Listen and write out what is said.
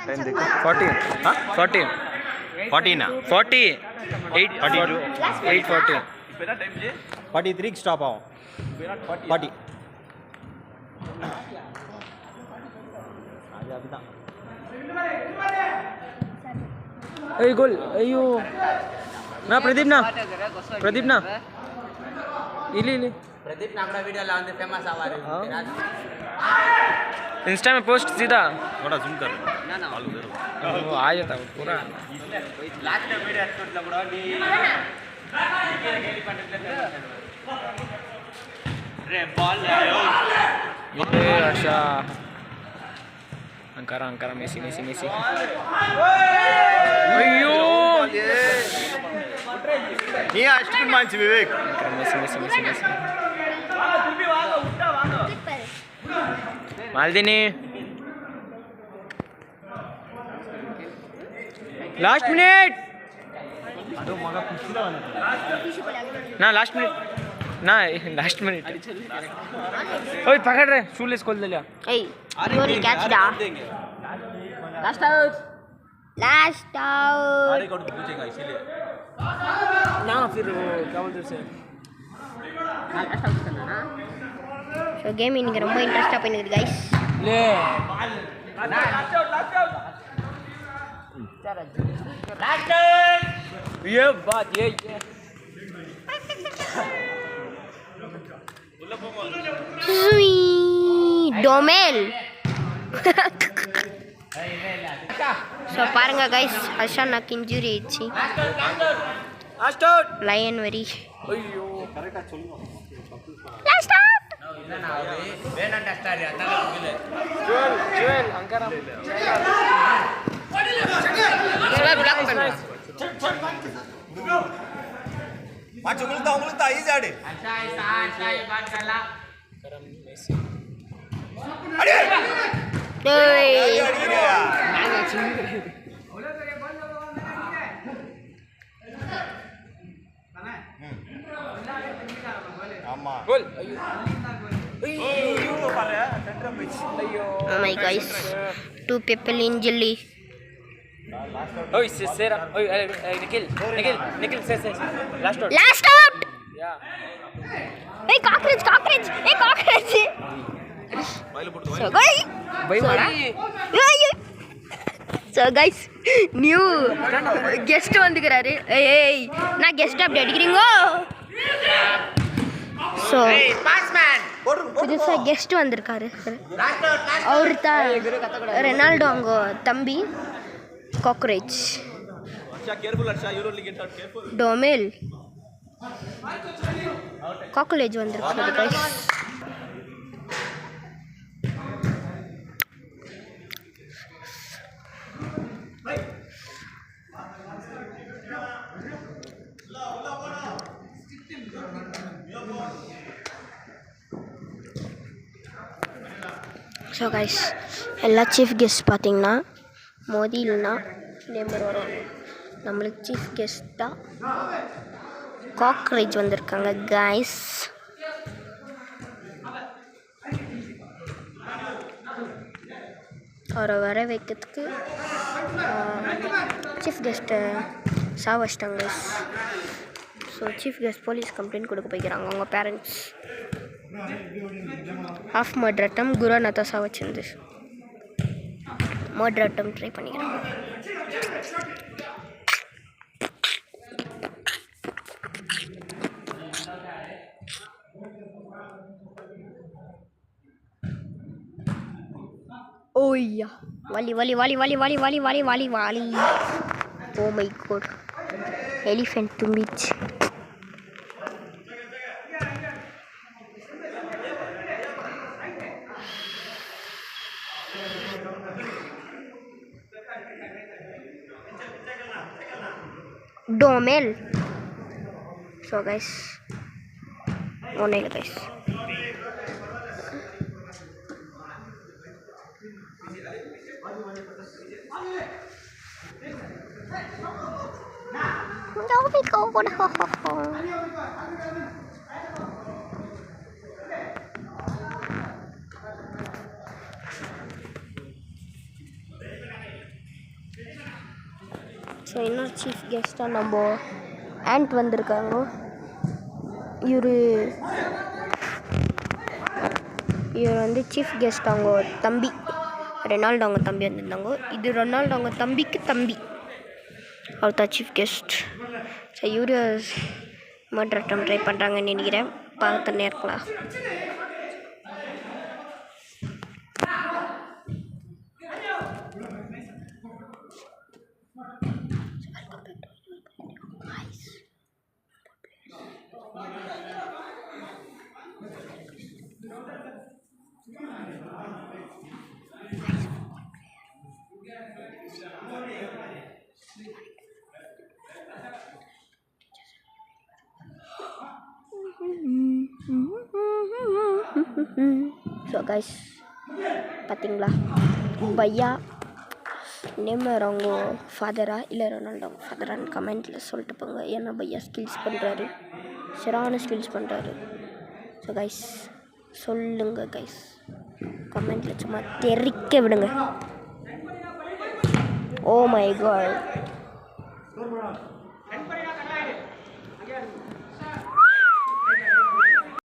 14. Huh? 14. 14 40. 8. 8:40. 43 stop ஆகும் 40 அது அதுதான் Hey, goal. Ayo. Na Pradeep na. Ili. Pradeep नागड़ा वीडियो ला अंदर फेमस आवा रहे इंस्टा में पोस्ट सीधा थोड़ा जूम कर ना वो आ जाता है पूरा लास्ट वीडियो शूट लगड़ा नी रे बॉल आयो ये अच्छा अंकारा मेसी अयो नी अष्ट मंच विवेक मेसी मालदीनी लास्ट मिनट ना लास्ट मिनट ओए पकड़ रहे शूलेस खोल दे लिया Hey, you only catch da. Last out. अरे कोड पूछेगा इसीलिए ना फिर क्या बोलते हैं Last out करना ना. So game இன்னைக்கு ரொம்ப இன்ட்ரஸ்டா போயிருக்கு guys. ले लास्ट आउट ये बात ये Domel. So பாருங்க guys, ஹர்ஷானாக்கு இன்ஜூரி ஆயிடுச்சு. Last out Lion very. ஐயோ கரெக்ட்டா சொல்லுங்க Last out. வேணாண்டா ஸ்டார் அதனால இல்ல ஜுவல் अंकारा इसमें ब्लॉक करना. माचो उंगलता ही जाड़े अंकारा मेसी अरे Hey. ஆமா गोल ஐயோ பாரு சென்டர் பிச் ஐயோ Oh my guys, 2 people in jelly. ओए सेरा ओए निखिल से लास्ट आउट Last out. या Hey cockroach. Hey cockroach. So guys. भाई So guys, new guest வந்துக்கறாரு. ஏய் நான் கெஸ்ட் அப்டேட் அடிக்கிறீங்க. So புதுசா கெஸ்ட் வந்திருக்காரு. அவர் தான் ரெனால்டோ அவங்க தம்பி காக்ரோச். अच्छा केयरफुल अच्छा you only get out careful டோமெல் காக்ரோச் வந்திருக்காரு guys. ஸோ கைஸ் எல்லா சீஃப் கெஸ்ட் பார்த்தீங்கன்னா மோதி இல்லைன்னா நேம்பர் வரும். நம்மளுக்கு சீஃப் கெஸ்ட் தான் காக்ரோச் வந்திருக்காங்க கைஸ். அவரை வர வைக்கிறதுக்கு சீஃப் கெஸ்ட்டை சாவச்சிட்டாங்க guys. So chief guest police complaint கொடுக்க போய்க்கிறாங்க அவங்க பேரண்ட்ஸ். ஆஃப் மர்டர் அட்டம் குரு நத்தாசா வச்சிருந்து மர்டர் அட்டம் ட்ரை பண்ணிக்கிறாங்க. ஓய்யா வாலி ஓ மை காட் எலிஃபென்ட் தும்பிச்சு. Domel. So guys, one nail guys. No, we go. So இன்னொரு சீஃப் கெஸ்ட்டாக நம்ம ஆண்ட் வந்திருக்காங்க. இவர் வந்து சீஃப் கெஸ்ட். அவங்க தம்பி ரெனால்டோ அவங்க தம்பி வந்திருந்தாங்க. இது ரெனால்டோ அவங்க தம்பிக்கு தம்பி. அவர் தான் சீஃப் கெஸ்ட். ஸோ இவரு மர்டர் அட்டம் ட்ரை பண்ணுறாங்கன்னு நினைக்கிறேன். பார்த்துன்னே இருக்கலாம். ஸோ கைஸ் பார்த்தீங்களா, பையா நேமர் அவங்க ஃபாதரா இல்லை ரொனால்டோ அவங்க ஃபாதரான்னு கமெண்ட்டில் சொல்லிட்டு போங்க. ஏன்னா பையா ஸ்கில்ஸ் பண்ணுறாரு, சரியான ஸ்கில்ஸ் பண்ணுறாரு. ஸோ கைஸ் சொல்லுங்க கைஸ், கமெண்ட்டில் சும்மா தெரிக்க விடுங்க. Oh my God.